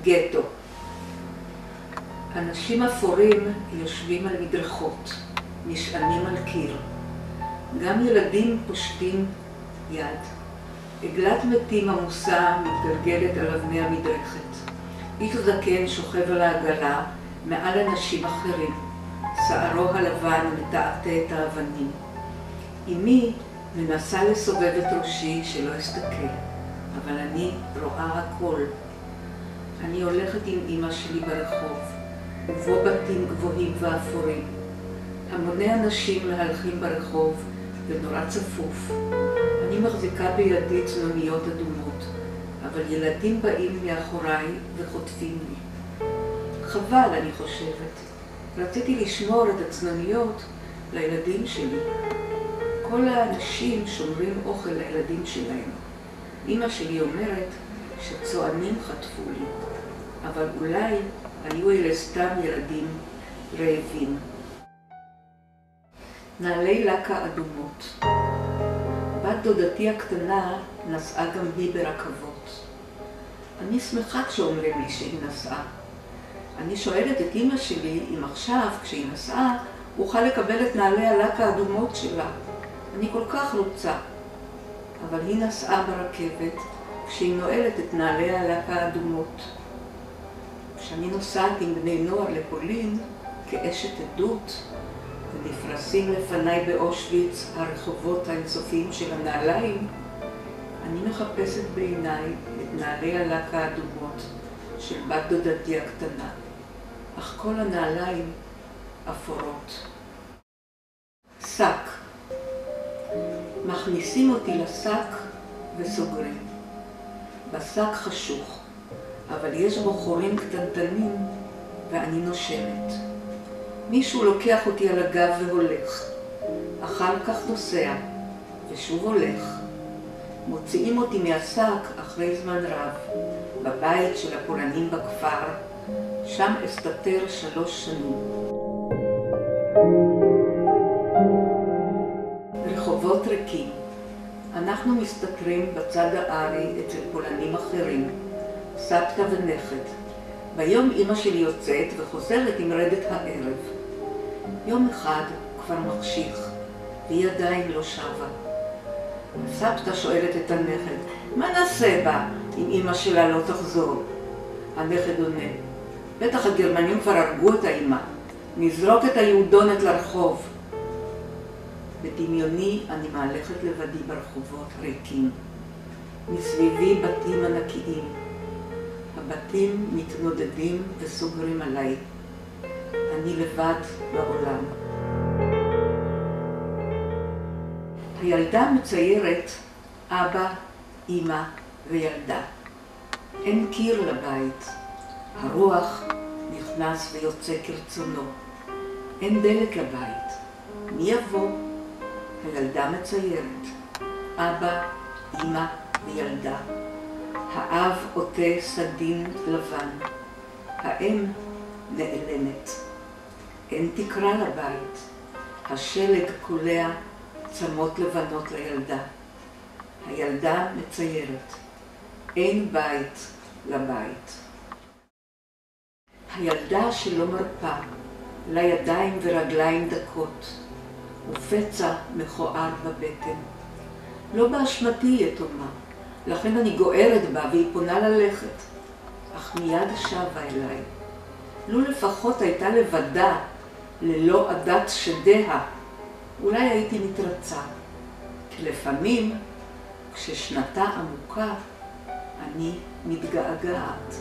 גטו. אנשים אפורים יושבים על מדרכות, נשענים על קיר. גם ילדים פושטים יד. עגלת מתים עמוסה מתגלגלת על אבני המדרכת. איש זקן שוכב על העגלה מעל אנשים אחרים. שערו הלבן מטאטא את האבנים. אמי מנסה לסובב את ראשי שלא אסתכל, אבל אני רואה הכל. אני הולכת עם אמא שלי ברחוב, ובו בתים גבוהים ואפורים. המוני אנשים מהלכים ברחוב ונורא צפוף. אני מחזיקה בידי צנוניות אדומות, אבל ילדים באים מאחוריי וחוטפים לי. חבל, אני חושבת. רציתי לשמור את הצנוניות לילדים שלי. כל האנשים שומרים אוכל לילדים שלהם. אמא שלי אומרת שצוענים חטפו לי, אבל אולי היו אלה סתם ילדים רעבים. נעלי לקה אדומות. בת דודתי הקטנה נסעה גם היא ברכבות. אני שמחה כשאומרים לי שהיא נסעה. אני שואלת את אמא שלי אם עכשיו, כשהיא נסעה, אוכל לקבל את נעלי הלק האדומות שלה. אני כל כך רוצה. אבל היא נסעה ברכבת כשהיא נועלת את נעלי הלק האדומות. כשאני נוסעת עם בני נוער לפולין, כאשת עדות, ונפרסים לפניי באושוויץ הרחובות האינסופיים של הנעליים, אני מחפשת בעיניי את נעלי הלק האדומות של בת דודתי הקטנה, אך כל הנעליים אפורות. שק. מכניסים אותי לשק וסוגרים. בשק חשוך, אבל יש בו חורים קטנטנים ואני נושמת. מישהו לוקח אותי על הגב והולך, אחר כך נוסע ושוב הולך. מוציאים אותי מהשק אחרי זמן רב, בבית של הפולנים בכפר, שם אסתתר 3 שנים. רחובות ריקים. אנחנו מסתתרים בצד הארי אצל פולנים אחרים, סבתא ונכד. ביום אמא שלי יוצאת וחוזרת עם רדת הערב. יום אחד כבר מחשיך, והיא עדיין לא שבה. הסבתא שואלת את הנכד, מה נעשה בה אם אמא שלה לא תחזור? הנכד עונה, בטח הגרמנים כבר הרגו את האמא, נזרוק את היהודונת לרחוב. בדמיוני אני מהלכת לבדי ברחובות ריקים. מסביבי בתים ענקיים. הבתים מתנודדים וסוגרים עליי. אני לבד בעולם. הילדה מציירת אבא, אמא וילדה. אין קיר לבית. הרוח נכנס ויוצא כרצונו. אין דלק לבית. מי יבוא? הילדה מציירת. אבא, אמא וילדה. האב עוטה סדין לבן. האם נעלמת. אין תקרה לבית. השלג קולע צמות לבנות לילדה. הילדה מציירת. אין בית לבית. הילדה שלא מרפה, לה ידיים ורגליים דקות, ופצע מכוער בבטן. לא באשמתי יתומה, לכן אני גוערת בה והיא פונה ללכת, אך מיד שבה אליי. לו לפחות הייתה לבדה, ללא עדת שדיה, אולי הייתי מתרצה. כי לפעמים, כששנתה עמוקה, אני מתגעגעת.